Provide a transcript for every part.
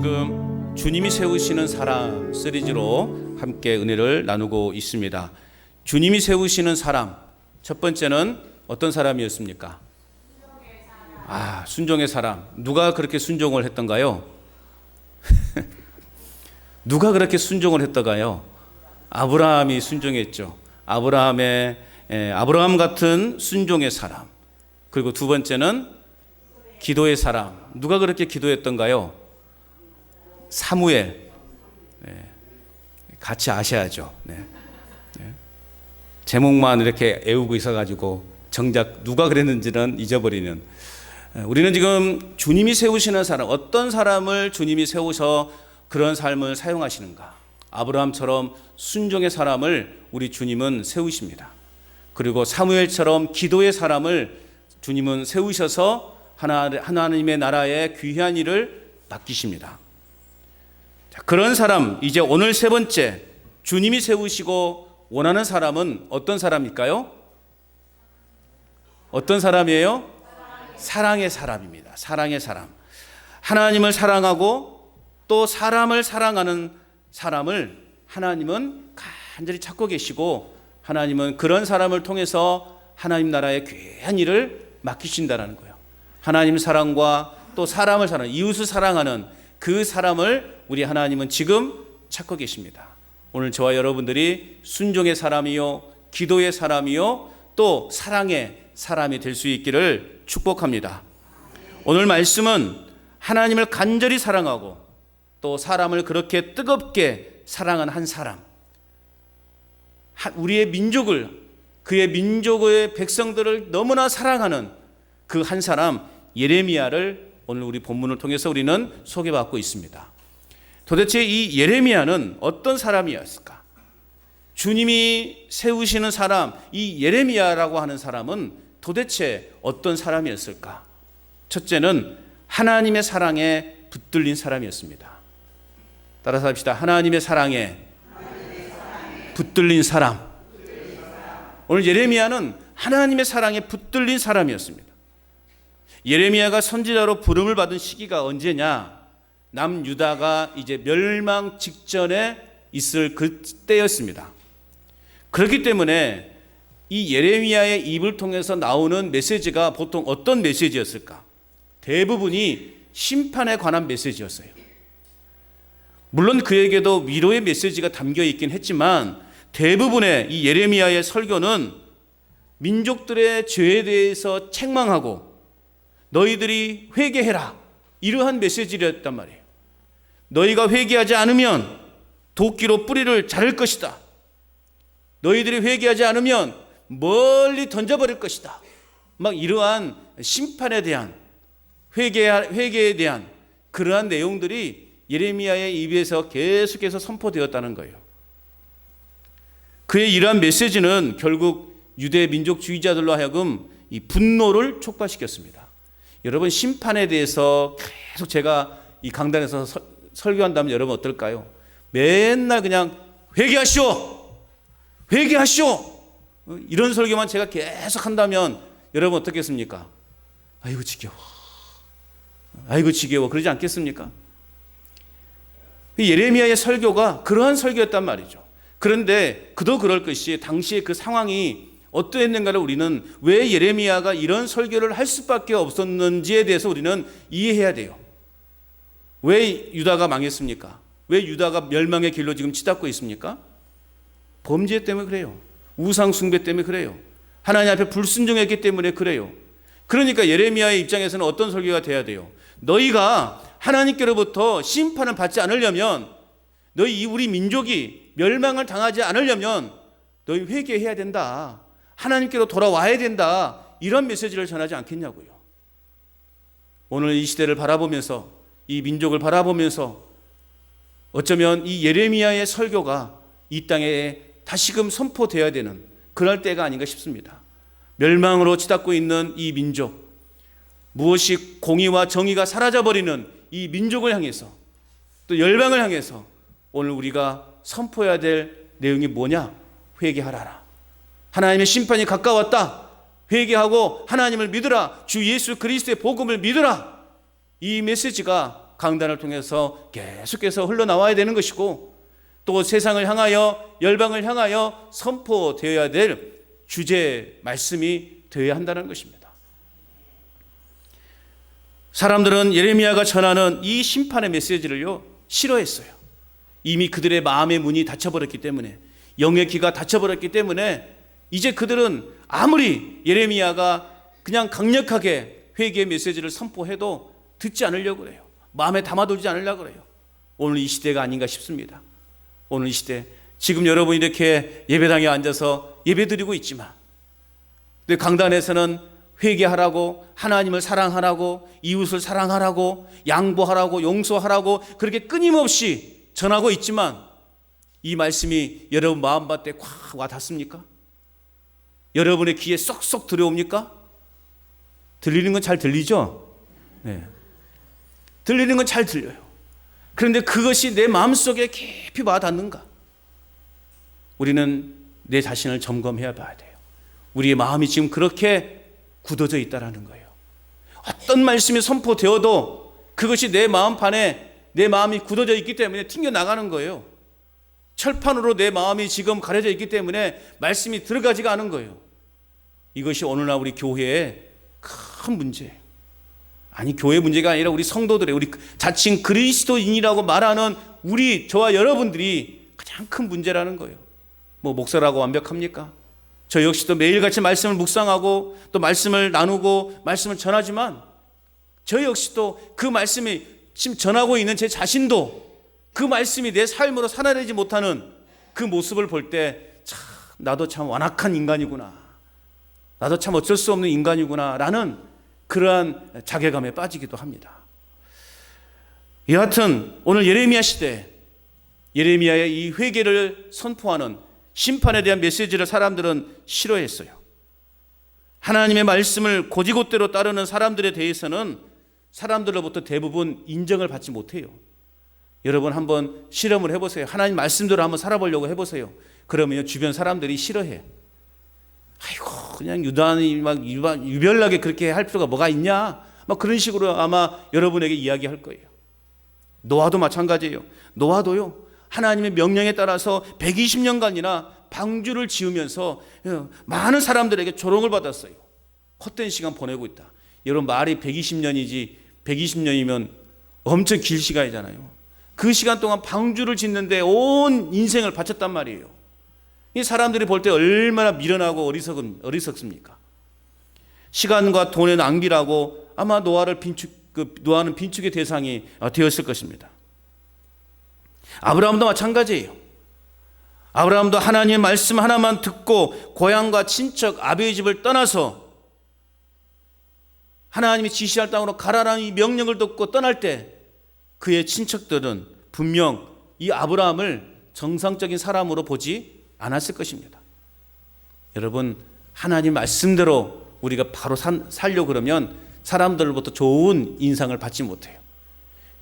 지금 주님이 세우시는 사람 시리즈로 함께 은혜를 나누고 있습니다. 주님이 세우시는 사람, 첫 번째는 어떤 사람이었습니까? 순종의 사람. 누가 그렇게 순종을 했던가요? 누가 그렇게 순종을 했던가요? 아브라함이 순종했죠. 아브라함 같은 순종의 사람. 그리고 두 번째는 기도의 사람. 누가 그렇게 기도했던가요? 사무엘. 같이 아셔야죠. 제목만 이렇게 애우고 있어가지고 정작 누가 그랬는지는 잊어버리는. 우리는 지금 주님이 세우시는 사람, 어떤 사람을 주님이 세우셔 그런 삶을 사용하시는가? 아브라함처럼 순종의 사람을 우리 주님은 세우십니다. 그리고 사무엘처럼 기도의 사람을 주님은 세우셔서 하나님의 나라의 귀한 일을 맡기십니다. 그런 사람, 이제 오늘 세 번째, 주님이 세우시고 원하는 사람은 어떤 사람일까요? 어떤 사람이에요? 사랑의 사람입니다. 사랑의 사람. 하나님을 사랑하고 또 사람을 사랑하는 사람을 하나님은 간절히 찾고 계시고, 하나님은 그런 사람을 통해서 하나님 나라의 귀한 일을 맡기신다는 거예요. 하나님 사랑과 또 사람을 사랑하는, 이웃을 사랑하는 그 사람을 우리 하나님은 지금 찾고 계십니다. 오늘 저와 여러분들이 순종의 사람이요, 기도의 사람이요, 또 사랑의 사람이 될 수 있기를 축복합니다. 오늘 말씀은 하나님을 간절히 사랑하고 또 사람을 그렇게 뜨겁게 사랑한 한 사람, 우리의 민족을, 그의 민족의 백성들을 너무나 사랑하는 그 한 사람 예레미야를 오늘 우리 본문을 통해서 우리는 소개받고 있습니다. 도대체 이 예레미야는 어떤 사람이었을까? 주님이 세우시는 사람, 이 예레미야라고 하는 사람은 도대체 어떤 사람이었을까? 첫째는 하나님의 사랑에 붙들린 사람이었습니다. 따라서 합시다. 하나님의 사랑에 붙들린 사람. 오늘 예레미야는 하나님의 사랑에 붙들린 사람이었습니다. 예레미야가 선지자로 부름을 받은 시기가 언제냐? 남유다가 이제 멸망 직전에 있을 그때였습니다. 그렇기 때문에 이 예레미야의 입을 통해서 나오는 메시지가 보통 어떤 메시지였을까? 대부분이 심판에 관한 메시지였어요. 물론 그에게도 위로의 메시지가 담겨 있긴 했지만 대부분의 이 예레미야의 설교는 민족들의 죄에 대해서 책망하고 너희들이 회개해라, 이러한 메시지였단 말이에요. 너희가 회개하지 않으면 도끼로 뿌리를 자를 것이다. 너희들이 회개하지 않으면 멀리 던져버릴 것이다. 막 이러한 심판에 대한, 회개에 대한 그러한 내용들이 예레미야의 입에서 계속해서 선포되었다는 거예요. 그의 이러한 메시지는 결국 유대 민족주의자들로 하여금 이 분노를 촉발시켰습니다. 여러분, 심판에 대해서 계속 제가 이 강단에서 설교한다면 여러분 어떨까요? 맨날 그냥 회개하시오, 회개하시오, 이런 설교만 제가 계속 한다면 여러분 어떻겠습니까? 아이고 지겨워, 아이고 지겨워, 그러지 않겠습니까? 예레미야의 설교가 그러한 설교였단 말이죠. 그런데 그도 그럴 것이 당시의 그 상황이 어떠했는가를 우리는, 왜 예레미야가 이런 설교를 할 수밖에 없었는지에 대해서 우리는 이해해야 돼요. 왜 유다가 망했습니까? 왜 유다가 멸망의 길로 지금 치닫고 있습니까? 범죄 때문에 그래요. 우상 숭배 때문에 그래요. 하나님 앞에 불순종했기 때문에 그래요. 그러니까 예레미야의 입장에서는 어떤 설교가 돼야 돼요? 너희가 하나님께로부터 심판을 받지 않으려면, 너희 우리 민족이 멸망을 당하지 않으려면 너희 회개해야 된다, 하나님께로 돌아와야 된다, 이런 메시지를 전하지 않겠냐고요. 오늘 이 시대를 바라보면서, 이 민족을 바라보면서 어쩌면 이 예레미야의 설교가 이 땅에 다시금 선포되어야 되는 그럴 때가 아닌가 싶습니다. 멸망으로 치닫고 있는 이 민족, 무엇이 공의와 정의가 사라져버리는 이 민족을 향해서, 또 열방을 향해서 오늘 우리가 선포해야 될 내용이 뭐냐? 회개하라. 하나님의 심판이 가까웠다. 회개하고 하나님을 믿으라. 주 예수 그리스도의 복음을 믿으라. 이 메시지가 강단을 통해서 계속해서 흘러나와야 되는 것이고, 또 세상을 향하여, 열방을 향하여 선포되어야 될 주제 말씀이 되어야 한다는 것입니다. 사람들은 예레미야가 전하는 이 심판의 메시지를요 싫어했어요. 이미 그들의 마음의 문이 닫혀버렸기 때문에, 영의 귀가 닫혀버렸기 때문에 이제 그들은 아무리 예레미야가 그냥 강력하게 회개의 메시지를 선포해도 듣지 않으려고 그래요. 마음에 담아두지 않으려고 그래요. 오늘 이 시대가 아닌가 싶습니다. 오늘 이 시대, 지금 여러분이 이렇게 예배당에 앉아서 예배드리고 있지만, 근데 강단에서는 회개하라고, 하나님을 사랑하라고, 이웃을 사랑하라고, 양보하라고, 용서하라고 그렇게 끊임없이 전하고 있지만, 이 말씀이 여러분 마음밭에 콱 와 닿습니까? 여러분의 귀에 쏙쏙 들어옵니까? 들리는 건 잘 들리죠? 네. 들리는 건 잘 들려요. 그런데 그것이 내 마음속에 깊이 와 닿는가? 우리는 내 자신을 점검해야 봐야 돼요. 우리의 마음이 지금 그렇게 굳어져 있다라는 거예요. 어떤 말씀이 선포되어도 그것이 내 마음판에, 내 마음이 굳어져 있기 때문에 튕겨나가는 거예요. 철판으로 내 마음이 지금 가려져 있기 때문에 말씀이 들어가지가 않은 거예요. 이것이 오늘날 우리 교회의 큰 문제예요. 아니, 교회 문제가 아니라 우리 성도들의, 우리 자칭 그리스도인이라고 말하는 우리, 저와 여러분들이 가장 큰 문제라는 거예요. 뭐 목사라고 완벽합니까? 저 역시도 매일같이 말씀을 묵상하고 또 말씀을 나누고 말씀을 전하지만, 저 역시도 그 말씀이 지금 전하고 있는 제 자신도 그 말씀이 내 삶으로 살아내지 못하는 그 모습을 볼 때, 참 나도 참 완악한 인간이구나, 나도 참 어쩔 수 없는 인간이구나 라는 그러한 자괴감에 빠지기도 합니다. 여하튼 오늘 예레미야 시대, 예레미야의 이 회개를 선포하는 심판에 대한 메시지를 사람들은 싫어했어요. 하나님의 말씀을 곧이곧대로 따르는 사람들에 대해서는 사람들로부터 대부분 인정을 받지 못해요. 여러분 한번 실험을 해보세요. 하나님 말씀대로 한번 살아보려고 해보세요. 그러면 주변 사람들이 싫어해. 아이고, 그냥 유단히 막 유별나게 그렇게 할 필요가 뭐가 있냐, 막 그런 식으로 아마 여러분에게 이야기할 거예요. 노아도 마찬가지예요. 노아도요, 하나님의 명령에 따라서 120년간이나 방주를 지으면서 많은 사람들에게 조롱을 받았어요. 헛된 시간 보내고 있다. 여러분, 말이 120년이지 120년이면 엄청 길 시간이잖아요. 그 시간 동안 방주를 짓는데 온 인생을 바쳤단 말이에요. 이 사람들이 볼 때 얼마나 미련하고 어리석습니까? 시간과 돈의 낭비라고 아마 노아는 빈축의 대상이 되었을 것입니다. 아브라함도 마찬가지예요. 아브라함도 하나님의 말씀 하나만 듣고 고향과 친척 아비의 집을 떠나서 하나님이 지시할 땅으로 가라라는 이 명령을 듣고 떠날 때 그의 친척들은 분명 이 아브라함을 정상적인 사람으로 보지 않았을 것입니다. 여러분, 하나님 말씀대로 우리가 바로 살려고 그러면 사람들로부터 좋은 인상을 받지 못해요.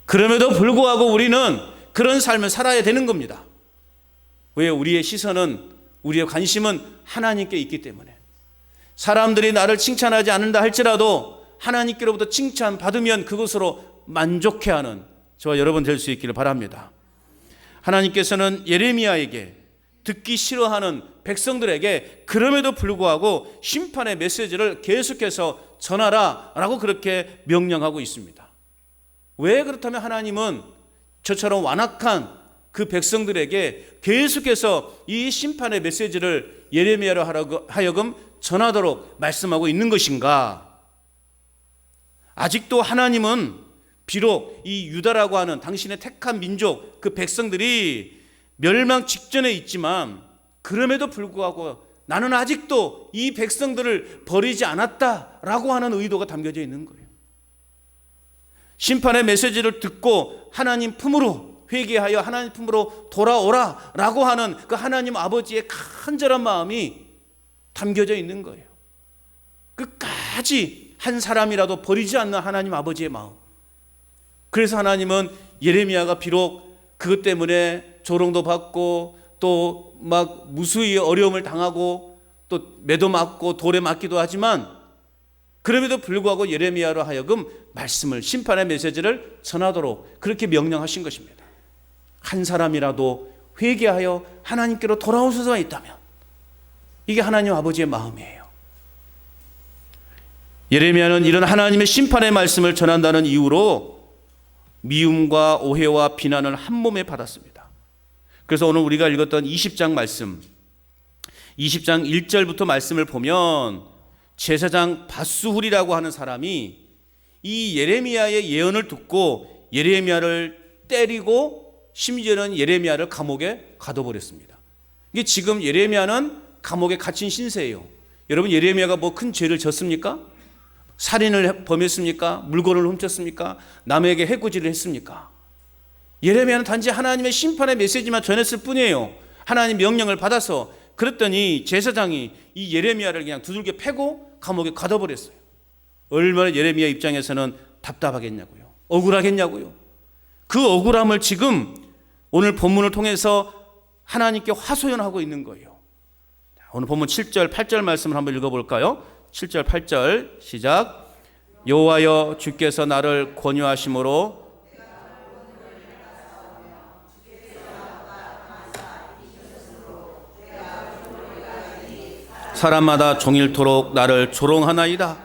그럼에도 불구하고 우리는 그런 삶을 살아야 되는 겁니다. 왜? 우리의 시선은, 우리의 관심은 하나님께 있기 때문에. 사람들이 나를 칭찬하지 않는다 할지라도 하나님께로부터 칭찬받으면 그것으로 만족해하는 저와 여러분 될 수 있기를 바랍니다. 하나님께서는 예레미야에게, 듣기 싫어하는 백성들에게 그럼에도 불구하고 심판의 메시지를 계속해서 전하라 라고 그렇게 명령하고 있습니다. 왜 그렇다면 하나님은 저처럼 완악한 그 백성들에게 계속해서 이 심판의 메시지를 예레미야로 하여금 전하도록 말씀하고 있는 것인가? 아직도 하나님은 비록 이 유다라고 하는 당신의 택한 민족, 그 백성들이 멸망 직전에 있지만 그럼에도 불구하고 나는 아직도 이 백성들을 버리지 않았다라고 하는 의도가 담겨져 있는 거예요. 심판의 메시지를 듣고 하나님 품으로 회개하여 하나님 품으로 돌아오라 라고 하는 그 하나님 아버지의 간절한 마음이 담겨져 있는 거예요. 끝까지 한 사람이라도 버리지 않는 하나님 아버지의 마음. 그래서 하나님은 예레미야가 비록 그것 때문에 조롱도 받고 또 막 무수히 어려움을 당하고 또 매도 맞고 돌에 맞기도 하지만 그럼에도 불구하고 예레미야로 하여금 말씀을, 심판의 메시지를 전하도록 그렇게 명령하신 것입니다. 한 사람이라도 회개하여 하나님께로 돌아올 수가 있다면 이게 하나님 아버지의 마음이에요. 예레미야는 이런 하나님의 심판의 말씀을 전한다는 이유로 미움과 오해와 비난을 한 몸에 받았습니다. 그래서 오늘 우리가 읽었던 20장 말씀, 20장 1절부터 말씀을 보면 제사장 바수훌이라고 하는 사람이 이 예레미야의 예언을 듣고 예레미야를 때리고 심지어는 예레미야를 감옥에 가둬버렸습니다. 이게 지금 예레미야는 감옥에 갇힌 신세예요. 여러분, 예레미야가 뭐 큰 죄를 졌습니까? 살인을 범했습니까? 물건을 훔쳤습니까? 남에게 해코지를 했습니까? 예레미야는 단지 하나님의 심판의 메시지만 전했을 뿐이에요. 하나님 명령을 받아서. 그랬더니 제사장이 이 예레미야를 그냥 두들겨 패고 감옥에 가둬버렸어요. 얼마나 예레미야 입장에서는 답답하겠냐고요. 억울하겠냐고요. 그 억울함을 지금 오늘 본문을 통해서 하나님께 화소연하고 있는 거예요. 오늘 본문 7절, 8절 말씀을 한번 읽어볼까요? 7절, 8절 시작. 여호와여, 주께서 나를 권유하심으로 사람마다 종일토록 나를 조롱하나이다.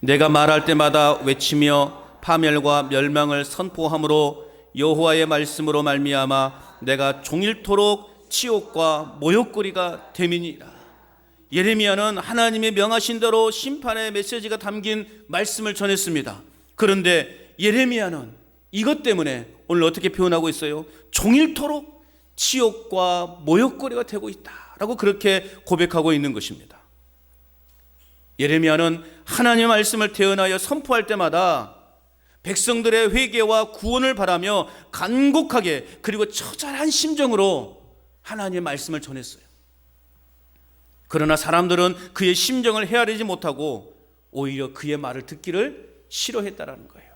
내가 말할 때마다 외치며 파멸과 멸망을 선포함으로 여호와의 말씀으로 말미암아 내가 종일토록 치욕과 모욕거리가 됨이니라. 예레미야는 하나님의 명하신 대로 심판의 메시지가 담긴 말씀을 전했습니다. 그런데 예레미야는 이것 때문에 오늘 어떻게 표현하고 있어요? 종일토록 치욕과 모욕거리가 되고 있다라고 그렇게 고백하고 있는 것입니다. 예레미야는 하나님의 말씀을 태어나여 선포할 때마다 백성들의 회개와 구원을 바라며 간곡하게 그리고 처절한 심정으로 하나님의 말씀을 전했어요. 그러나 사람들은 그의 심정을 헤아리지 못하고 오히려 그의 말을 듣기를 싫어했다라는 거예요.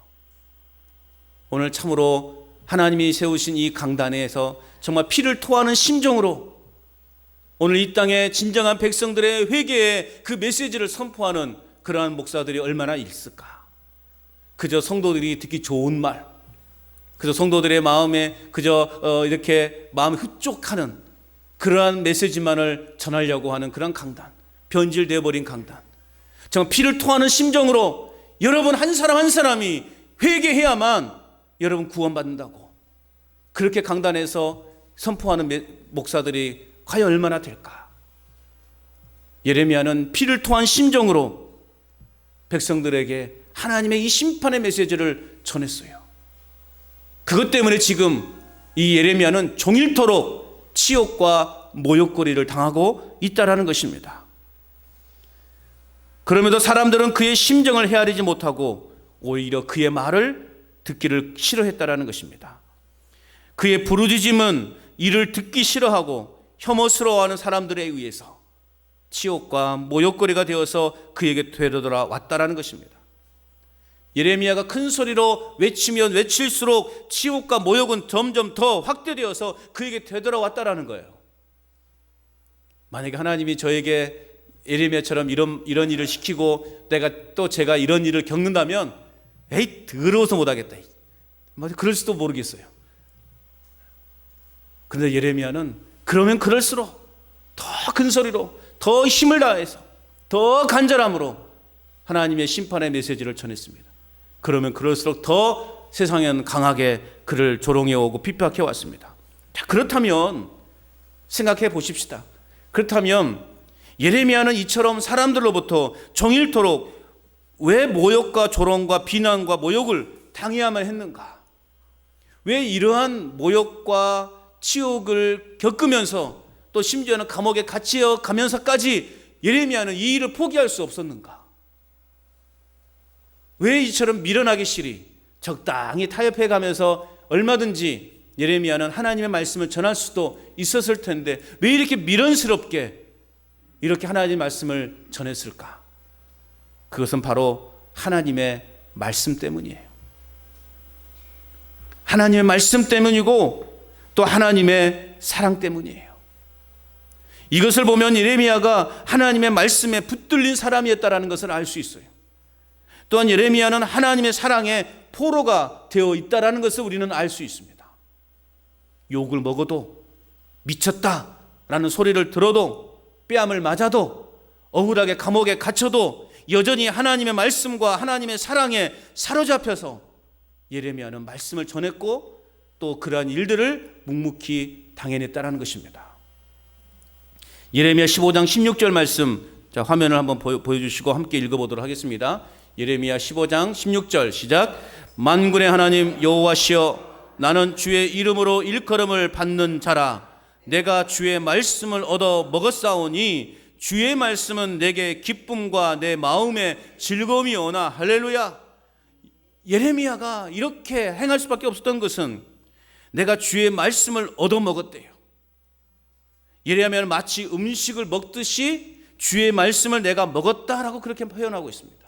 오늘 참으로 하나님이 세우신 이 강단에서 정말 피를 토하는 심정으로 오늘 이 땅에 진정한 백성들의 회개의 그 메시지를 선포하는 그러한 목사들이 얼마나 있을까? 그저 성도들이 듣기 좋은 말, 그저 성도들의 마음에 그저 이렇게 마음이 흡족하는 그러한 메시지만을 전하려고 하는 그런 강단, 변질되어 버린 강단. 정말 피를 토하는 심정으로 여러분 한 사람 한 사람이 회개해야만 여러분 구원받는다고 그렇게 강단에서 선포하는 목사들이 과연 얼마나 될까? 예레미야는 피를 토한 심정으로 백성들에게 하나님의 이 심판의 메시지를 전했어요. 그것 때문에 지금 이 예레미야는 종일토록 치욕과 모욕거리를 당하고 있다라는 것입니다. 그럼에도 사람들은 그의 심정을 헤아리지 못하고 오히려 그의 말을 듣기를 싫어했다라는 것입니다. 그의 부르짖음은 이를 듣기 싫어하고 혐오스러워하는 사람들에 의해서 치욕과 모욕거리가 되어서 그에게 되돌아왔다라는 것입니다. 예레미야가 큰 소리로 외치면 외칠수록 치욕과 모욕은 점점 더 확대되어서 그에게 되돌아왔다라는 거예요. 만약에 하나님이 저에게 예레미야처럼 이런 일을 시키고 제가 이런 일을 겪는다면 에이 더러워서 못하겠다. 그럴 수도 모르겠어요. 그런데 예레미야는 그러면 그럴수록 더 큰 소리로 더 힘을 다해서 더 간절함으로 하나님의 심판의 메시지를 전했습니다. 그러면 그럴수록 더 세상에는 강하게 그를 조롱해오고 비박해 왔습니다. 자, 그렇다면 생각해 보십시다. 그렇다면 예레미야는 이처럼 사람들로부터 종일토록 왜 모욕과 조롱과 비난과 모욕을 당해야만 했는가? 왜 이러한 모욕과 치욕을 겪으면서 또 심지어는 감옥에 갇혀 가면서까지 예레미야는 이 일을 포기할 수 없었는가? 왜 이처럼 미련하기 싫이 적당히 타협해 가면서 얼마든지 예레미야는 하나님의 말씀을 전할 수도 있었을 텐데 왜 이렇게 미련스럽게 이렇게 하나님의 말씀을 전했을까? 그것은 바로 하나님의 말씀 때문이에요. 하나님의 말씀 때문이고 또 하나님의 사랑 때문이에요. 이것을 보면 예레미야가 하나님의 말씀에 붙들린 사람이었다는 것을 알 수 있어요. 또한 예레미야는 하나님의 사랑의 포로가 되어 있다는 것을 우리는 알 수 있습니다. 욕을 먹어도, 미쳤다라는 소리를 들어도, 뺨을 맞아도, 억울하게 감옥에 갇혀도 여전히 하나님의 말씀과 하나님의 사랑에 사로잡혀서 예레미야는 말씀을 전했고 또 그러한 일들을 묵묵히 당해냈다는 것입니다. 예레미야 15장 16절 말씀, 자, 화면을 한번 보여주시고 함께 읽어보도록 하겠습니다. 예레미야 15장 16절 시작. 만군의 하나님 여호와시여, 나는 주의 이름으로 일컬음을 받는 자라. 내가 주의 말씀을 얻어 먹었사오니 주의 말씀은 내게 기쁨과 내 마음의 즐거움이오나. 할렐루야. 예레미야가 이렇게 행할 수밖에 없었던 것은 내가 주의 말씀을 얻어 먹었대요. 예레미야는 마치 음식을 먹듯이 주의 말씀을 내가 먹었다라고 그렇게 표현하고 있습니다.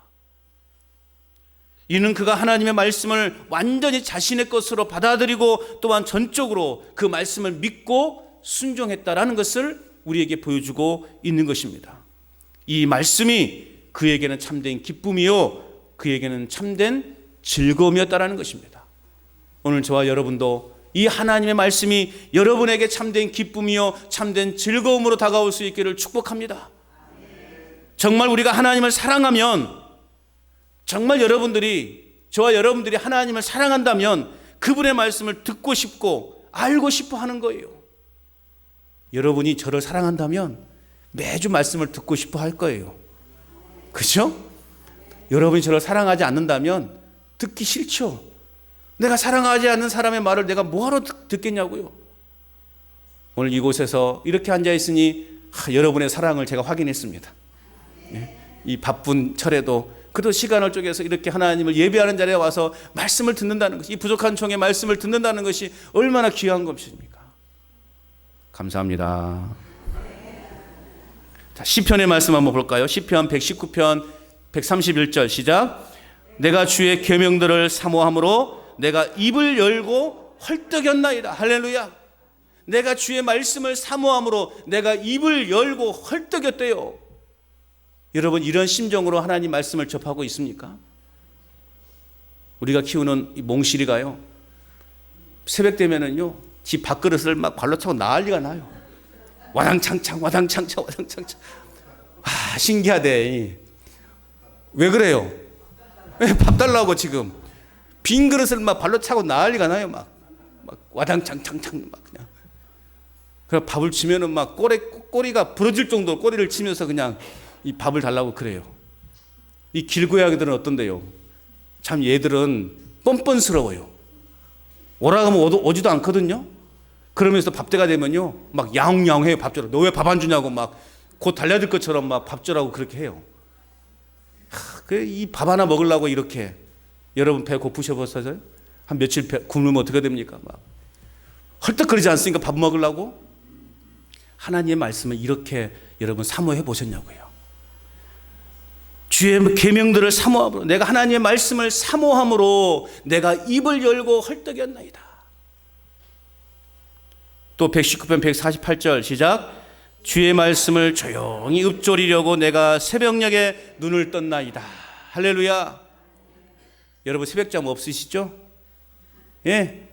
이는 그가 하나님의 말씀을 완전히 자신의 것으로 받아들이고 또한 전적으로 그 말씀을 믿고 순종했다라는 것을 우리에게 보여주고 있는 것입니다. 이 말씀이 그에게는 참된 기쁨이요 그에게는 참된 즐거움이었다라는 것입니다. 오늘 저와 여러분도 이 하나님의 말씀이 여러분에게 참된 기쁨이요 참된 즐거움으로 다가올 수 있기를 축복합니다. 정말 우리가 하나님을 사랑하면, 정말 저와 여러분들이 하나님을 사랑한다면 그분의 말씀을 듣고 싶고 알고 싶어 하는 거예요. 여러분이 저를 사랑한다면 매주 말씀을 듣고 싶어 할 거예요. 그렇죠? 여러분이 저를 사랑하지 않는다면 듣기 싫죠. 내가 사랑하지 않는 사람의 말을 내가 뭐하러 듣겠냐고요. 오늘 이곳에서 이렇게 앉아 있으니 여러분의 사랑을 제가 확인했습니다. 이 바쁜 철에도 그래도 시간을 쪼개서 이렇게 하나님을 예배하는 자리에 와서 말씀을 듣는다는 것이, 이 부족한 총의 말씀을 듣는다는 것이 얼마나 귀한 것입니까? 감사합니다. 자, 시편의 말씀 한번 볼까요? 시편 119편 131절 시작. 내가 주의 계명들을 사모함으로 내가 입을 열고 헐떡였나이다. 할렐루야. 내가 주의 말씀을 사모함으로 내가 입을 열고 헐떡였대요. 여러분, 이런 심정으로 하나님 말씀을 접하고 있습니까? 우리가 키우는 이 몽실이가요, 새벽 되면은요 집 밥그릇을 막 발로 차고 난리가 나요. 와당창창 와당창창 와당창창. 아, 신기하대. 왜 그래요? 밥 달라고 지금 빈 그릇을 막 발로 차고 난리가 나요. 막 와당창창창 막 그냥. 그래서 밥을 주면은 막 꼬리가 부러질 정도로 꼬리를 치면서 그냥 이 밥을 달라고 그래요. 이 길고양이들은 어떤데요? 참 얘들은 뻔뻔스러워요. 오라 하면 오지도 않거든요. 그러면서 밥때가 되면요 막 야옹야옹해요. 밥 주라고. 너 왜 밥 안 주냐고 막 곧 달려들 것처럼 막 밥 주라고 그렇게 해요. 이 밥 하나 먹으려고 이렇게. 여러분 배 고프셔보셨어요? 한 며칠 굶으면 어떻게 됩니까? 막 헐떡거리지 않습니까? 밥 먹으려고. 하나님의 말씀을 이렇게 여러분 사모해 보셨냐고요. 주의 계명들을 사모함으로, 내가 하나님의 말씀을 사모함으로 내가 입을 열고 헐떡였나이다. 또 119편 148절 시작. 주의 말씀을 조용히 읊조리려고 내가 새벽녘에 눈을 떴나이다. 할렐루야. 여러분 새벽잠 없으시죠? 예,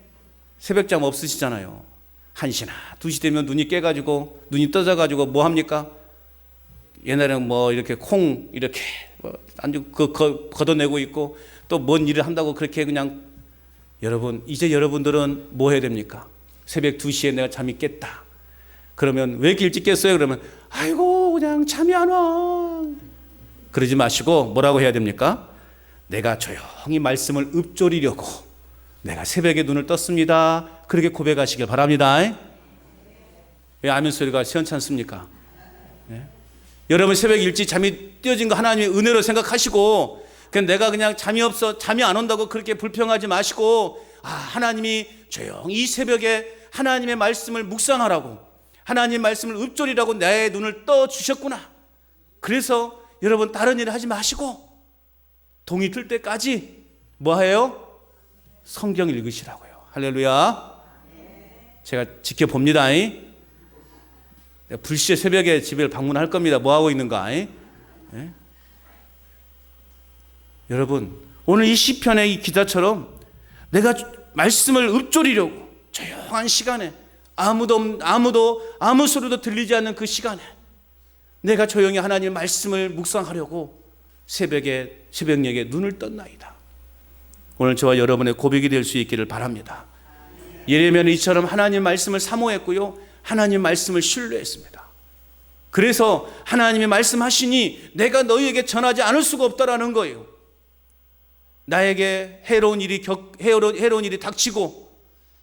새벽잠 없으시잖아요. 1시나 2시 되면 눈이 깨가지고 눈이 떠져가지고 뭐 합니까? 옛날에는 뭐 이렇게 콩 이렇게 안주 걷어내고 있고 또 뭔 일을 한다고 그렇게 그냥. 여러분 이제 여러분들은 뭐 해야 됩니까? 새벽 2시에 내가 잠이 깼다. 그러면 왜 이렇게 일찍 깼어요? 그러면 아이고 그냥 잠이 안 와. 그러지 마시고 뭐라고 해야 됩니까? 내가 조용히 말씀을 읊조리려고 내가 새벽에 눈을 떴습니다. 그렇게 고백하시길 바랍니다. 왜 아멘 소리가 시원치 않습니까? 네? 여러분 새벽 일찍 잠이 뛰어진 거 하나님의 은혜로 생각하시고 그냥 내가 그냥 잠이 없어 잠이 안 온다고 그렇게 불평하지 마시고, 아, 하나님이 조용히 이 새벽에 하나님의 말씀을 묵상하라고, 하나님의 말씀을 읊조리라고 내 눈을 떠 주셨구나. 그래서 여러분 다른 일을 하지 마시고 동이 틀 때까지 뭐 해요? 성경 읽으시라고요. 할렐루야. 제가 지켜봅니다. 불시에 새벽에 집을 방문할 겁니다. 뭐 하고 있는가? 여러분, 오늘 이 시편의 이 기자처럼 내가 말씀을 읊조리려고 조용한 시간에 아무 소리도 들리지 않는 그 시간에 내가 조용히 하나님의 말씀을 묵상하려고 새벽녘에 눈을 떴나이다. 오늘 저와 여러분의 고백이 될 수 있기를 바랍니다. 예레미야는 이처럼 하나님 말씀을 사모했고요, 하나님 말씀을 신뢰했습니다. 그래서 하나님이 말씀하시니 내가 너희에게 전하지 않을 수가 없다라는 거예요. 나에게 해로운 일이 닥치고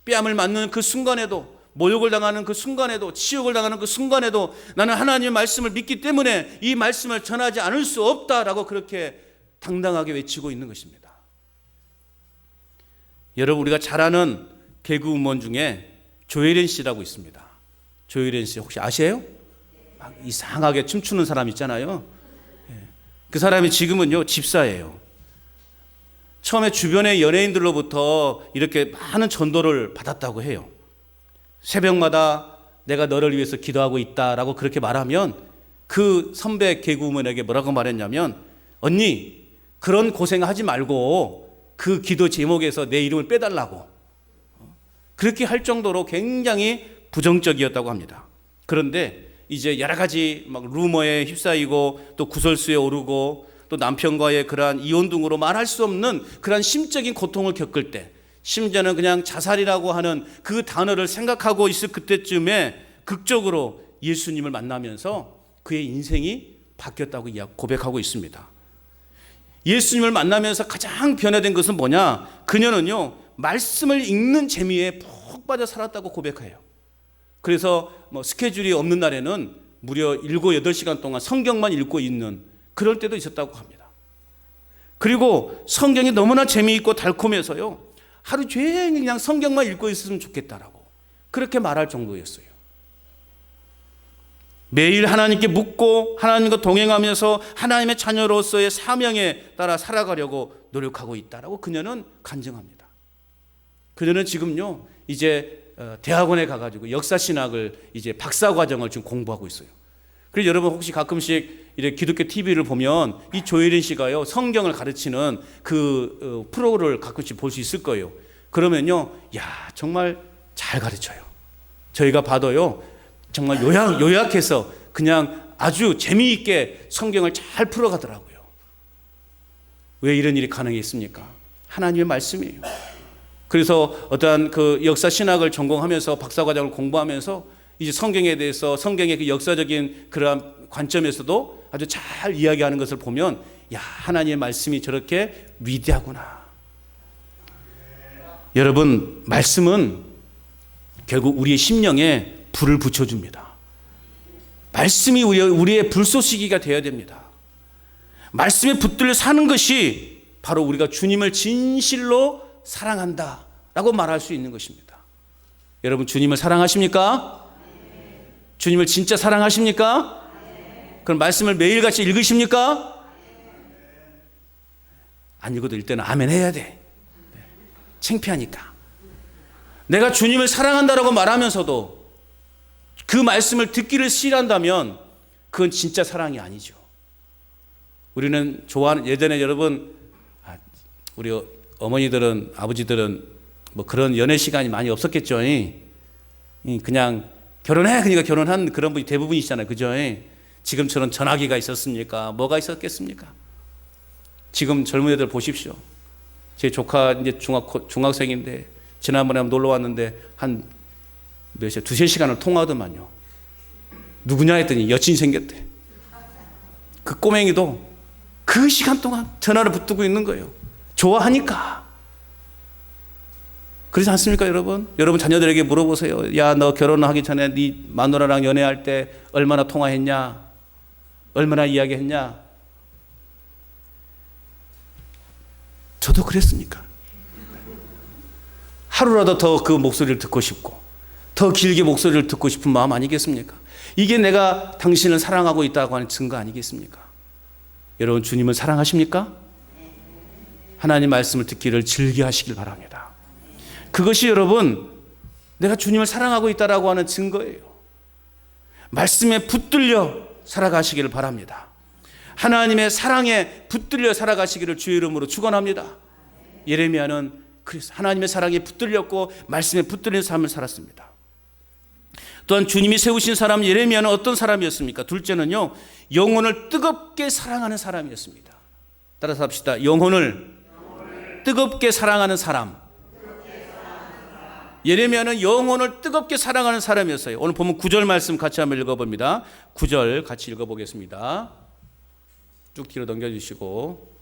뺨을 맞는 그 순간에도, 모욕을 당하는 그 순간에도, 치욕을 당하는 그 순간에도 나는 하나님의 말씀을 믿기 때문에 이 말씀을 전하지 않을 수 없다라고 그렇게 당당하게 외치고 있는 것입니다. 여러분, 우리가 잘 아는 개그우먼 중에 조혜련 씨라고 있습니다. 조혜련 씨 혹시 아세요? 막 이상하게 춤추는 사람 있잖아요. 그 사람이 지금은요 집사예요. 처음에 주변의 연예인들로부터 이렇게 많은 전도를 받았다고 해요. 새벽마다 내가 너를 위해서 기도하고 있다라고 그렇게 말하면 그 선배 개그우먼에게 뭐라고 말했냐면, 언니 그런 고생하지 말고 그 기도 제목에서 내 이름을 빼달라고, 그렇게 할 정도로 굉장히 부정적이었다고 합니다. 그런데 이제 여러 가지 막 루머에 휩싸이고 또 구설수에 오르고 또 남편과의 그러한 이혼 등으로 말할 수 없는 그러한 심적인 고통을 겪을 때, 심지어는 그냥 자살이라고 하는 그 단어를 생각하고 있을 그때쯤에 극적으로 예수님을 만나면서 그의 인생이 바뀌었다고 고백하고 있습니다. 예수님을 만나면서 가장 변화된 것은 뭐냐? 그녀는요 말씀을 읽는 재미에 푹 빠져 살았다고 고백해요. 그래서 스케줄이 없는 날에는 무려 7, 8시간 동안 성경만 읽고 있는 그럴 때도 있었다고 합니다. 그리고 성경이 너무나 재미있고 달콤해서요 하루 종일 그냥 성경만 읽고 있으면 좋겠다라고 그렇게 말할 정도였어요. 매일 하나님께 묻고 하나님과 동행하면서 하나님의 자녀로서의 사명에 따라 살아가려고 노력하고 있다라고 그녀는 간증합니다. 그녀는 지금요 이제 대학원에 가가지고 역사신학을 이제 박사과정을 지금 공부하고 있어요. 그래서 여러분 혹시 가끔씩 이렇게 기독교 TV를 보면 이 조혜린 씨가요 성경을 가르치는 그 프로를 가끔씩 볼 수 있을 거예요. 그러면요, 야 정말 잘 가르쳐요. 저희가 봐도요 정말 요약해서 그냥 아주 재미있게 성경을 잘 풀어가더라고요. 왜 이런 일이 가능했습니까? 하나님의 말씀이에요. 그래서 어떠한 그 역사 신학을 전공하면서 박사과정을 공부하면서 이제 성경에 대해서 성경의 그 역사적인 그러한 관점에서도 아주 잘 이야기하는 것을 보면, 야 하나님의 말씀이 저렇게 위대하구나. 여러분, 말씀은 결국 우리의 심령에 불을 붙여줍니다. 말씀이 우리의 불쏘시개가 되어야 됩니다. 말씀에 붙들려 사는 것이 바로 우리가 주님을 진실로 사랑한다 라고 말할 수 있는 것입니다. 여러분, 주님을 사랑하십니까? 주님을 진짜 사랑하십니까? 그럼 말씀을 매일같이 읽으십니까? 안 읽어도 일단은 아멘 해야 돼. 창피하니까. 내가 주님을 사랑한다라고 말하면서도 그 말씀을 듣기를 싫어한다면 그건 진짜 사랑이 아니죠. 우리는 좋아하는, 예전에 여러분 우리 어머니들은 아버지들은 뭐 그런 연애 시간이 많이 없었겠죠. 그냥 결혼해 그러니까 결혼한 그런 분이 대부분이시잖아요. 그죠? 지금처럼 전화기가 있었습니까? 뭐가 있었겠습니까? 지금 젊은 애들 보십시오. 제 조카 이제 중학생인데 지난번에 한번 놀러 왔는데 한 몇 시간, 2-3시간을 통화하더만요. 누구냐 했더니 여친이 생겼대. 그 꼬맹이도 그 시간 동안 전화를 붙들고 있는 거예요. 좋아하니까. 그렇지 않습니까, 여러분? 여러분 자녀들에게 물어보세요. 야, 너 결혼하기 전에 네 마누라랑 연애할 때 얼마나 통화했냐? 얼마나 이야기했냐? 저도 그랬으니까. 하루라도 더 그 목소리를 듣고 싶고 더 길게 목소리를 듣고 싶은 마음 아니겠습니까? 이게 내가 당신을 사랑하고 있다고 하는 증거 아니겠습니까? 여러분, 주님을 사랑하십니까? 하나님 말씀을 듣기를 즐겨하시길 바랍니다. 그것이 여러분 내가 주님을 사랑하고 있다고 하는 증거예요. 말씀에 붙들려 살아가시기를 바랍니다. 하나님의 사랑에 붙들려 살아가시기를 주의 이름으로 축원합니다. 예레미야는 그래서 하나님의 사랑에 붙들렸고 말씀에 붙들린 삶을 살았습니다. 또한 주님이 세우신 사람 예레미야는 어떤 사람이었습니까? 둘째는요, 영혼을 뜨겁게 사랑하는 사람이었습니다. 따라서 합시다. 영혼을 뜨겁게 사랑하는 사람. 예레미야는 영혼을 뜨겁게 사랑하는 사람이었어요. 오늘 보면 9절 말씀 같이 한번 읽어봅니다. 9절 같이 읽어보겠습니다. 쭉 뒤로 넘겨주시고,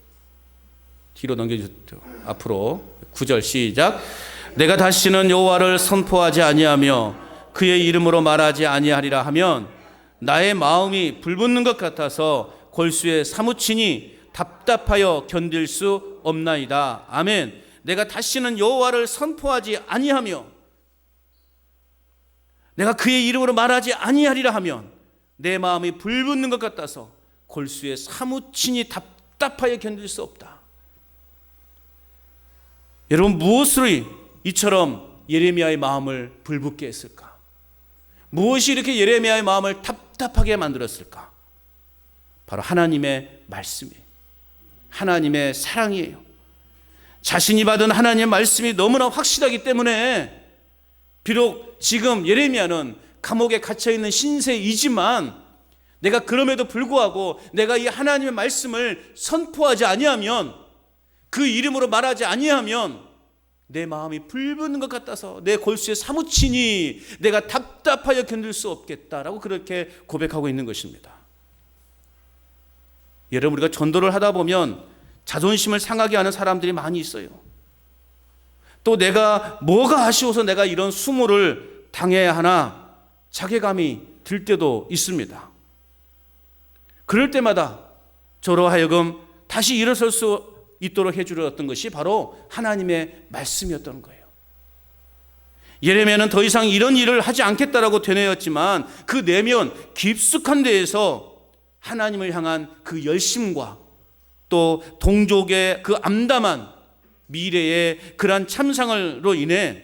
뒤로 넘겨주세요. 앞으로 9절 시작. 내가 다시는 여호와를 선포하지 아니하며 그의 이름으로 말하지 아니하리라 하면 나의 마음이 불붙는 것 같아서 골수에 사무치니 답답하여 견딜 수 없나이다. 아멘. 내가 다시는 여호와를 선포하지 아니하며 내가 그의 이름으로 말하지 아니하리라 하면 내 마음이 불붙는 것 같아서 골수에 사무치니 답답하여 견딜 수 없다. 여러분, 무엇으로 이처럼 예레미야의 마음을 불붙게 했을까? 무엇이 이렇게 예레미야의 마음을 답답하게 만들었을까? 바로 하나님의 말씀이에요. 하나님의 사랑이에요. 자신이 받은 하나님의 말씀이 너무나 확실하기 때문에 비록 지금 예레미야는 감옥에 갇혀있는 신세이지만 내가 그럼에도 불구하고 내가 이 하나님의 말씀을 선포하지 아니하면, 그 이름으로 말하지 아니하면 내 마음이 불붙는 것 같아서 내 골수에 사무치니 내가 답답하여 견딜 수 없겠다라고 그렇게 고백하고 있는 것입니다. 여러분, 우리가 전도를 하다 보면 자존심을 상하게 하는 사람들이 많이 있어요. 또 내가 뭐가 아쉬워서 내가 이런 수모를 당해야 하나 자괴감이 들 때도 있습니다. 그럴 때마다 저로 하여금 다시 일어설 수 있도록 해주었던 것이 바로 하나님의 말씀이었던 거예요. 예레미야는 더 이상 이런 일을 하지 않겠다라고 되뇌었지만 그 내면 깊숙한 데에서 하나님을 향한 그 열심과 또 동족의 그 암담한 미래의 그러한 참상으로 인해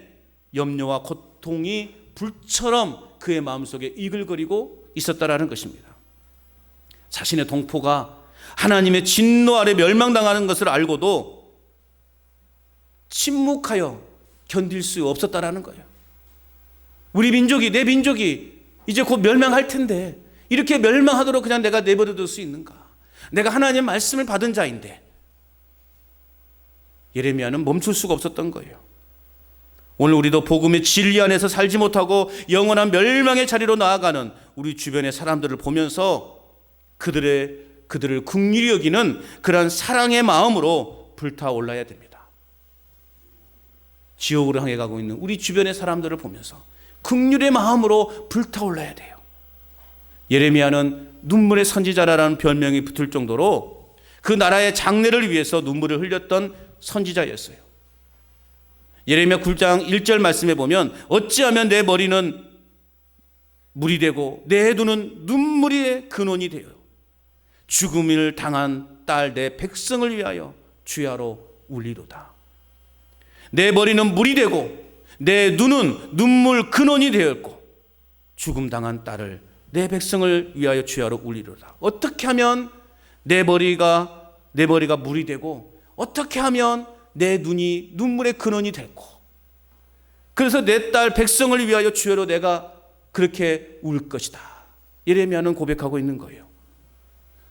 염려와 고통이 불처럼 그의 마음속에 이글거리고 있었다라는 것입니다. 자신의 동포가 하나님의 진노 아래 멸망당하는 것을 알고도 침묵하여 견딜 수 없었다라는 거예요. 우리 민족이, 내 민족이 이제 곧 멸망할 텐데 이렇게 멸망하도록 그냥 내가 내버려둘 수 있는가? 내가 하나님의 말씀을 받은 자인데. 예레미야는 멈출 수가 없었던 거예요. 오늘 우리도 복음의 진리 안에서 살지 못하고 영원한 멸망의 자리로 나아가는 우리 주변의 사람들을 보면서 그들을 긍휼히 여기는 그러한 사랑의 마음으로 불타올라야 됩니다. 지옥으로 향해 가고 있는 우리 주변의 사람들을 보면서 긍휼의 마음으로 불타올라야 돼요. 예레미야는 눈물의 선지자라는 별명이 붙을 정도로 그 나라의 장래를 위해서 눈물을 흘렸던 선지자였어요. 예레미야 9장 1절 말씀에 보면 어찌하면 내 머리는 물이 되고 내 눈은 눈물의 근원이 되어 죽음을 당한 딸 내 백성을 위하여 주야로 울리로다. 내 머리는 물이 되고 내 눈은 눈물 근원이 되었고 죽음 당한 딸을 내 백성을 위하여 주야로 울리로다. 어떻게 하면 내 머리가 물이 되고 어떻게 하면 내 눈이 눈물의 근원이 됐고 그래서 내 딸 백성을 위하여 주야로 내가 그렇게 울 것이다. 예레미야는 고백하고 있는 거예요.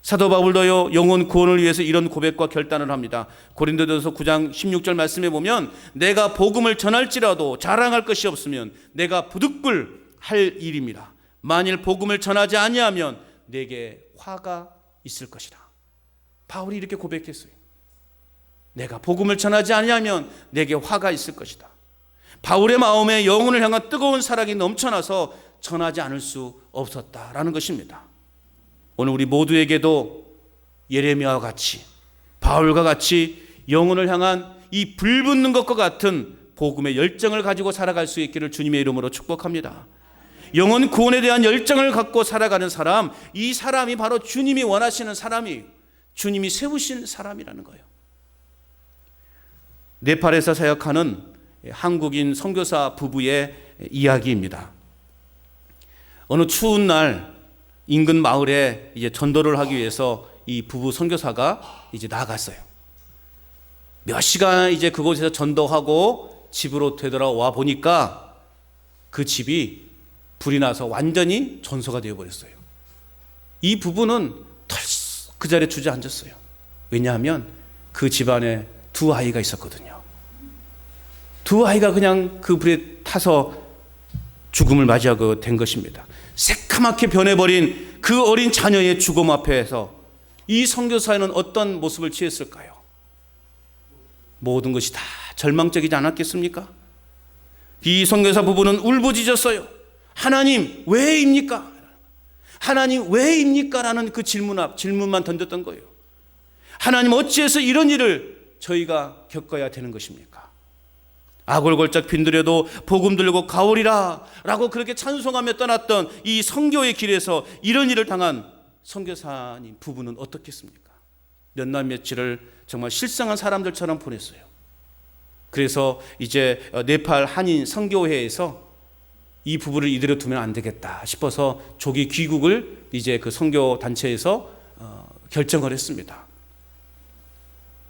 사도 바울도요, 영혼 구원을 위해서 이런 고백과 결단을 합니다. 고린도전서 9장 16절 말씀에 보면 내가 복음을 전할지라도 자랑할 것이 없으면 내가 부득불 할 일입니다. 만일 복음을 전하지 아니하면 내게 화가 있을 것이다. 바울이 이렇게 고백했어요. 내가 복음을 전하지 아니하면 내게 화가 있을 것이다. 바울의 마음에 영혼을 향한 뜨거운 사랑이 넘쳐나서 전하지 않을 수 없었다라는 것입니다. 오늘 우리 모두에게도 예레미야와 같이 바울과 같이 영혼을 향한 이 불붙는 것과 같은 복음의 열정을 가지고 살아갈 수 있기를 주님의 이름으로 축복합니다. 영혼 구원에 대한 열정을 갖고 살아가는 사람, 이 사람이 바로 주님이 원하시는 사람이에요. 주님이 세우신 사람이라는 거예요. 네팔에서 사역하는 한국인 선교사 부부의 이야기입니다. 어느 추운 날 인근 마을에 이제 전도를 하기 위해서 이 부부 선교사가 이제 나갔어요. 몇 시간 이제 그곳에서 전도하고 집으로 되돌아와 보니까 그 집이 불이 나서 완전히 전소가 되어버렸어요. 이 부부는 털썩 그 자리에 주저앉았어요. 왜냐하면 그 집안에 두 아이가 있었거든요. 두 아이가 그냥 그 불에 타서 죽음을 맞이하게 된 것입니다. 새카맣게 변해버린 그 어린 자녀의 죽음 앞에서 이 선교사는 어떤 모습을 취했을까요? 모든 것이 다 절망적이지 않았겠습니까? 이 선교사 부부는 울부짖었어요. 하나님 왜입니까? 하나님 왜입니까? 라는 그 질문만 던졌던 거예요. 하나님 어찌해서 이런 일을 저희가 겪어야 되는 것입니까? 아골골짝 빈들여도 복음 들고 가오리라 라고 그렇게 찬송하며 떠났던 이 선교의 길에서 이런 일을 당한 선교사님 부부는 어떻겠습니까? 몇 날 며칠을 정말 실상한 사람들처럼 보냈어요. 그래서 이제 네팔 한인 선교회에서 이 부부를 이대로 두면 안 되겠다 싶어서 조기 귀국을 이제 그 선교 단체에서 결정을 했습니다.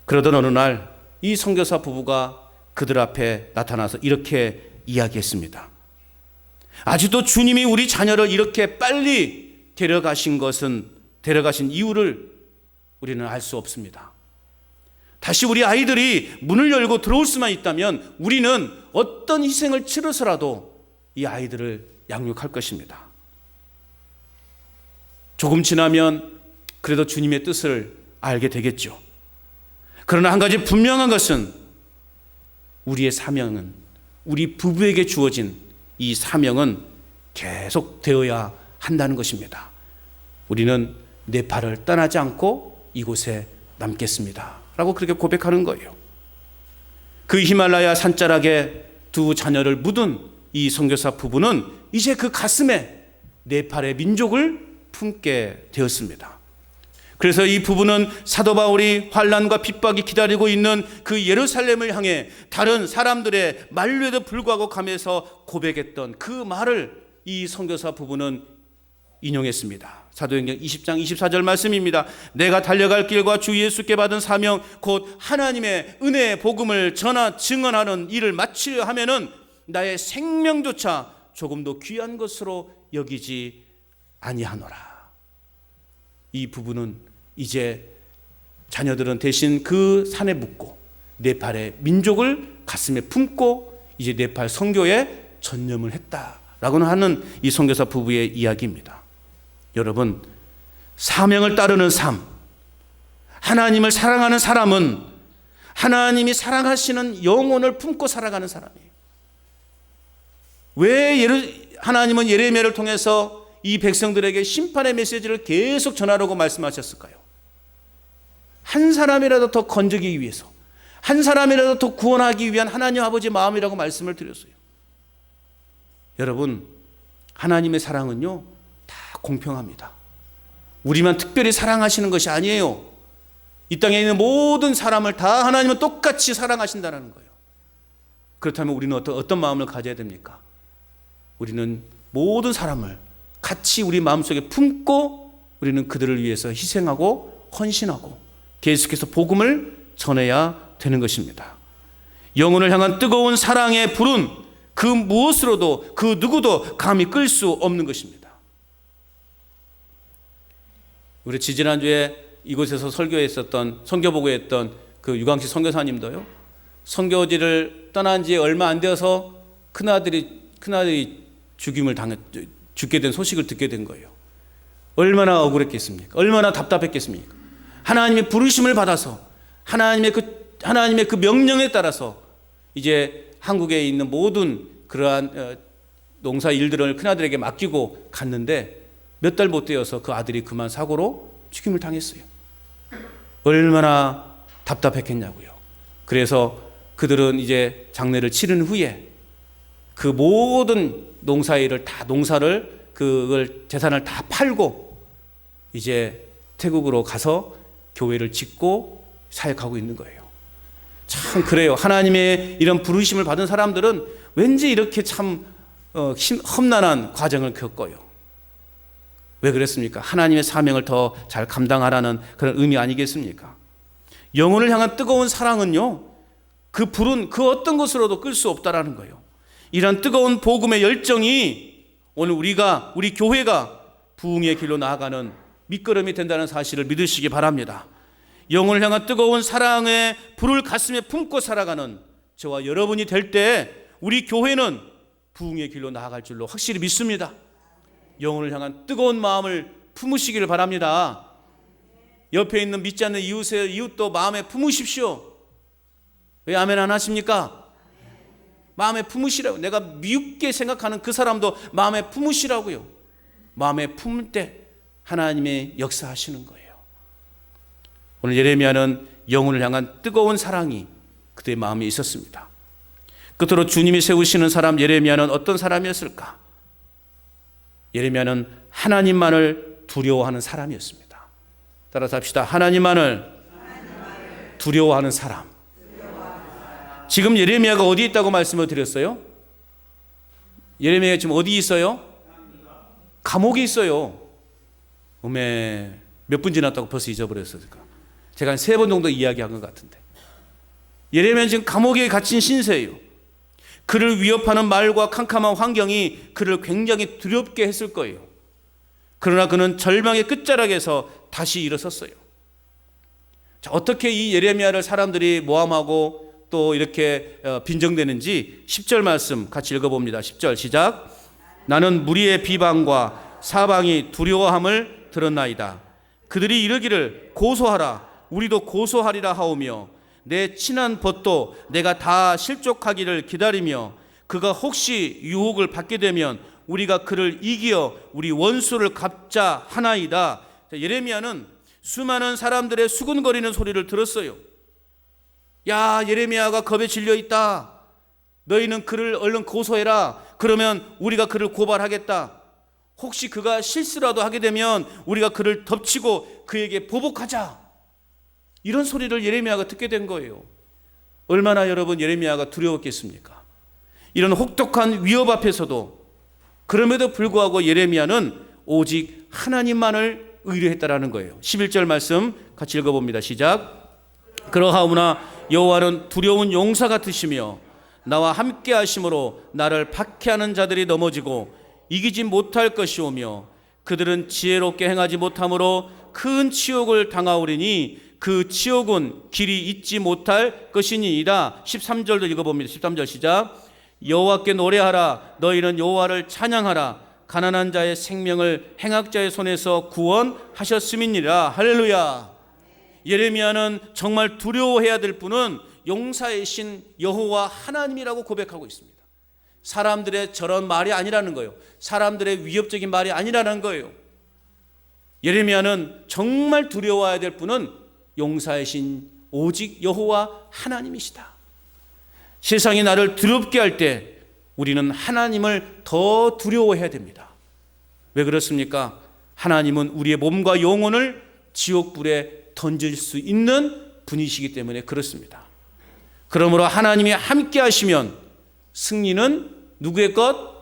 그러던 어느 날 이 선교사 부부가 그들 앞에 나타나서 이렇게 이야기했습니다. 아직도 주님이 우리 자녀를 이렇게 빨리 데려가신 이유를 우리는 알 수 없습니다. 다시 우리 아이들이 문을 열고 들어올 수만 있다면 우리는 어떤 희생을 치러서라도 이 아이들을 양육할 것입니다. 조금 지나면 그래도 주님의 뜻을 알게 되겠죠. 그러나 한 가지 분명한 것은 우리의 사명은, 우리 부부에게 주어진 이 사명은 계속 되어야 한다는 것입니다. 우리는 네팔을 떠나지 않고 이곳에 남겠습니다 라고 그렇게 고백하는 거예요. 그 히말라야 산자락에 두 자녀를 묻은 이 선교사 부부는 이제 그 가슴에 네팔의 민족을 품게 되었습니다. 그래서 이 부부는 사도 바울이 환난과 핍박이 기다리고 있는 그 예루살렘을 향해 다른 사람들의 만류에도 불구하고 가면서 고백했던 그 말을 이 선교사 부부는 인용했습니다. 사도행전 20장 24절 말씀입니다. 내가 달려갈 길과 주 예수께 받은 사명 곧 하나님의 은혜의 복음을 증언하는 일을 마치려 하면은 나의 생명조차 조금도 귀한 것으로 여기지 아니하노라. 이 부부는 이제 자녀들은 대신 그 산에 묻고 네팔의 민족을 가슴에 품고 이제 네팔 선교에 전념을 했다라고는 하는 이 선교사 부부의 이야기입니다. 여러분, 사명을 따르는 삶, 하나님을 사랑하는 사람은 하나님이 사랑하시는 영혼을 품고 살아가는 사람이에요. 왜 하나님은 예레미야를 통해서 이 백성들에게 심판의 메시지를 계속 전하라고 말씀하셨을까요? 한 사람이라도 더 건지기 위해서, 한 사람이라도 더 구원하기 위한 하나님 아버지의 마음이라고 말씀을 드렸어요. 여러분, 하나님의 사랑은요 다 공평합니다. 우리만 특별히 사랑하시는 것이 아니에요. 이 땅에 있는 모든 사람을 다 하나님은 똑같이 사랑하신다는 거예요. 그렇다면 우리는 어떤 마음을 가져야 됩니까? 우리는 모든 사람을 같이 우리 마음속에 품고 우리는 그들을 위해서 희생하고 헌신하고 계속해서 복음을 전해야 되는 것입니다. 영혼을 향한 뜨거운 사랑의 불은 그 무엇으로도 그 누구도 감히 끌 수 없는 것입니다. 우리 지지난주에 이곳에서 설교했었던 선교보고했던 그 유광식 선교사님도요, 선교지를 떠난 지 얼마 안 되어서 큰아들이 죽게 된 소식을 듣게 된 거예요. 얼마나 억울했겠습니까? 얼마나 답답했겠습니까? 하나님의 부르심을 받아서 하나님의 그 명령에 따라서 이제 한국에 있는 모든 그러한 농사 일들을 큰아들에게 맡기고 갔는데 몇 달 못 되어서 그 아들이 그만 사고로 죽임을 당했어요. 얼마나 답답했겠냐고요. 그래서 그들은 이제 장례를 치른 후에 그 모든 농사일을 다 그걸 재산을 다 팔고 이제 태국으로 가서 교회를 짓고 사역하고 있는 거예요. 참 그래요. 하나님의 이런 부르심을 받은 사람들은 왠지 이렇게 참 험난한 과정을 겪어요. 왜 그랬습니까? 하나님의 사명을 더 잘 감당하라는 그런 의미 아니겠습니까? 영혼을 향한 뜨거운 사랑은요, 그 불은 그 어떤 것으로도 끌 수 없다라는 거예요. 이런 뜨거운 복음의 열정이 오늘 우리 교회가 부흥의 길로 나아가는 밑거름이 된다는 사실을 믿으시기 바랍니다. 영혼을 향한 뜨거운 사랑의 불을 가슴에 품고 살아가는 저와 여러분이 될 때 우리 교회는 부흥의 길로 나아갈 줄로 확실히 믿습니다. 영혼을 향한 뜨거운 마음을 품으시기를 바랍니다. 옆에 있는 믿지 않는 이웃도 마음에 품으십시오. 왜 아멘 안 하십니까? 마음에 품으시라고. 내가 미흡게 생각하는 그 사람도 마음에 품으시라고요. 마음에 품을 때 하나님의 역사하시는 거예요. 오늘 예레미야는 영혼을 향한 뜨거운 사랑이 그들의 마음에 있었습니다. 끝으로 주님이 세우시는 사람 예레미야는 어떤 사람이었을까? 예레미야는 하나님만을 두려워하는 사람이었습니다. 따라서 합시다. 하나님만을 두려워하는 사람. 지금 예레미야가 어디 있다고 말씀을 드렸어요? 예레미야가 지금 어디 있어요? 감옥에 있어요. 몇 분 지났다고 벌써 잊어버렸을까? 제가 한 3번 정도 이야기한 것 같은데. 예레미야는 지금 감옥에 갇힌 신세예요. 그를 위협하는 말과 캄캄한 환경이 그를 굉장히 두렵게 했을 거예요. 그러나 그는 절망의 끝자락에서 다시 일어섰어요. 자, 어떻게 이 예레미야를 사람들이 모함하고 또 이렇게 빈정대는지 10절 말씀 같이 읽어봅니다. 10절 시작. 나는 무리의 비방과 사방이 두려워함을 들었나이다. 그들이 이르기를 고소하라. 우리도 고소하리라 하오며 내 친한 벗도 내가 다 실족하기를 기다리며 그가 혹시 유혹을 받게 되면 우리가 그를 이기어 우리 원수를 갚자 하나이다. 예레미야는 수많은 사람들의 수군거리는 소리를 들었어요. 야, 예레미야가 겁에 질려 있다. 너희는 그를 얼른 고소해라. 그러면 우리가 그를 고발하겠다. 혹시 그가 실수라도 하게 되면 우리가 그를 덮치고 그에게 보복하자. 이런 소리를 예레미야가 듣게 된 거예요. 얼마나 여러분 예레미야가 두려웠겠습니까? 이런 혹독한 위협 앞에서도 그럼에도 불구하고 예레미야는 오직 하나님만을 의뢰했다라는 거예요. 11절 말씀 같이 읽어봅니다. 시작. 그러하오나 여호와는 두려운 용사 같으시며 나와 함께 하심으로 나를 박해하는 자들이 넘어지고 이기지 못할 것이오며 그들은 지혜롭게 행하지 못함으로 큰 치욕을 당하오리니 그 치욕은 길이 잊지 못할 것이니이다. 13절도 읽어봅니다. 13절 시작. 여호와께 노래하라. 너희는 여호와를 찬양하라. 가난한 자의 생명을 행악자의 손에서 구원하셨음이니라. 할렐루야. 예레미야는 정말 두려워해야 될 분은 용사의 신 여호와 하나님이라고 고백하고 있습니다. 사람들의 저런 말이 아니라는 거예요. 사람들의 위협적인 말이 아니라는 거예요. 예레미야는 정말 두려워해야 될 분은 용사의 신 오직 여호와 하나님이시다. 세상이 나를 두렵게 할 때 우리는 하나님을 더 두려워해야 됩니다. 왜 그렇습니까? 하나님은 우리의 몸과 영혼을 지옥불에 던질 수 있는 분이시기 때문에 그렇습니다. 그러므로 하나님이 함께 하시면 승리는 누구의 것?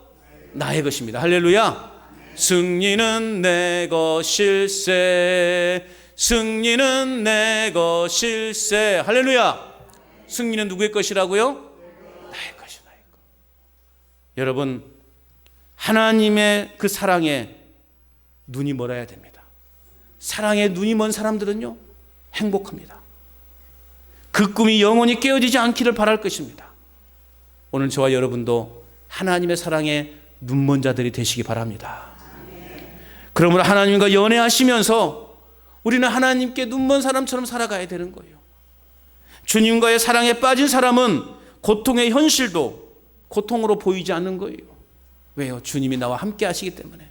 나의 것입니다. 할렐루야. 승리는 내 것일세. 승리는 내 것일세. 할렐루야. 승리는 누구의 것이라고요? 나의 것이 나의 것. 여러분, 하나님의 그 사랑에 눈이 멀어야 됩니다. 사랑에 눈이 먼 사람들은요, 행복합니다. 그 꿈이 영원히 깨어지지 않기를 바랄 것입니다. 오늘 저와 여러분도 하나님의 사랑에 눈먼 자들이 되시기 바랍니다. 그러므로 하나님과 연애하시면서 우리는 하나님께 눈먼 사람처럼 살아가야 되는 거예요. 주님과의 사랑에 빠진 사람은 고통의 현실도 고통으로 보이지 않는 거예요. 왜요? 주님이 나와 함께 하시기 때문에.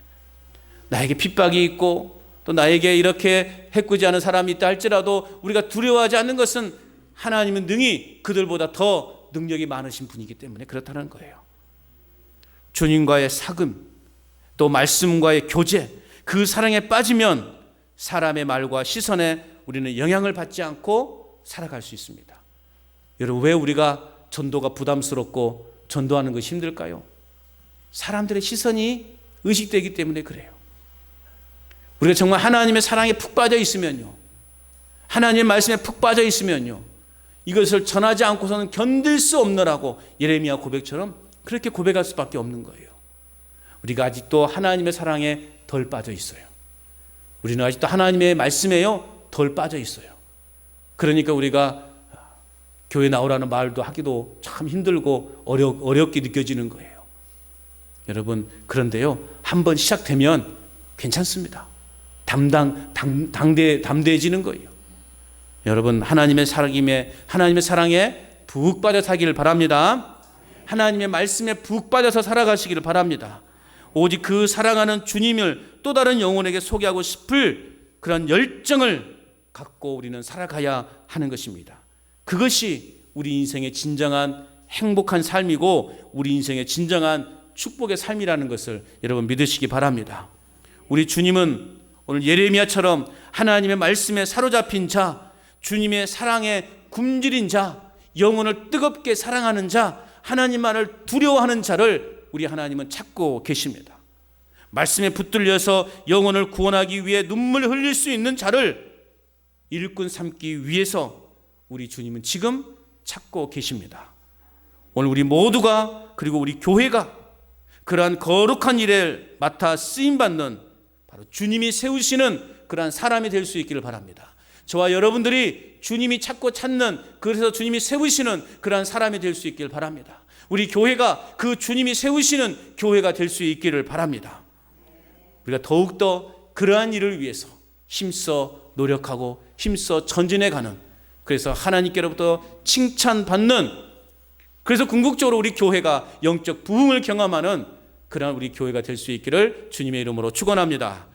나에게 핍박이 있고 또 나에게 이렇게 해꾸지 않은 사람이 있다 할지라도 우리가 두려워하지 않는 것은 하나님은 능히 그들보다 더 능력이 많으신 분이기 때문에 그렇다는 거예요. 주님과의 사귐, 또 말씀과의 교제, 그 사랑에 빠지면 사람의 말과 시선에 우리는 영향을 받지 않고 살아갈 수 있습니다. 여러분, 왜 우리가 전도가 부담스럽고 전도하는 것이 힘들까요? 사람들의 시선이 의식되기 때문에 그래요. 우리가 정말 하나님의 사랑에 푹 빠져 있으면요, 하나님의 말씀에 푹 빠져 있으면요, 이것을 전하지 않고서는 견딜 수 없느라고 예레미야 고백처럼 그렇게 고백할 수밖에 없는 거예요. 우리가 아직도 하나님의 사랑에 덜 빠져 있어요. 우리는 아직도 하나님의 말씀에요 덜 빠져 있어요. 그러니까 우리가 교회 나오라는 말도 하기도 참 힘들고 어렵게 느껴지는 거예요. 여러분, 그런데요, 한번 시작되면 괜찮습니다. 담대해지는 거예요. 여러분, 하나님의 사랑에 푹 빠져 사기를 바랍니다. 하나님의 말씀에 푹 빠져서 살아가시기를 바랍니다. 오직 그 사랑하는 주님을 또 다른 영혼에게 소개하고 싶을 그런 열정을 갖고 우리는 살아가야 하는 것입니다. 그것이 우리 인생의 진정한 행복한 삶이고 우리 인생의 진정한 축복의 삶이라는 것을 여러분 믿으시기 바랍니다. 우리 주님은 오늘 예레미야처럼 하나님의 말씀에 사로잡힌 자, 주님의 사랑에 굶주린 자, 영혼을 뜨겁게 사랑하는 자, 하나님만을 두려워하는 자를 우리 하나님은 찾고 계십니다. 말씀에 붙들려서 영혼을 구원하기 위해 눈물 흘릴 수 있는 자를 일꾼 삼기 위해서 우리 주님은 지금 찾고 계십니다. 오늘 우리 모두가, 그리고 우리 교회가 그러한 거룩한 일에 맡아 쓰임받는 바로 주님이 세우시는 그러한 사람이 될 수 있기를 바랍니다. 저와 여러분들이 주님이 찾고 찾는, 그래서 주님이 세우시는 그러한 사람이 될 수 있기를 바랍니다. 우리 교회가 그 주님이 세우시는 교회가 될 수 있기를 바랍니다. 우리가 더욱더 그러한 일을 위해서 힘써 노력하고 힘써 전진해가는, 그래서 하나님께로부터 칭찬받는, 그래서 궁극적으로 우리 교회가 영적 부흥을 경험하는 그러한 우리 교회가 될 수 있기를 주님의 이름으로 축원합니다.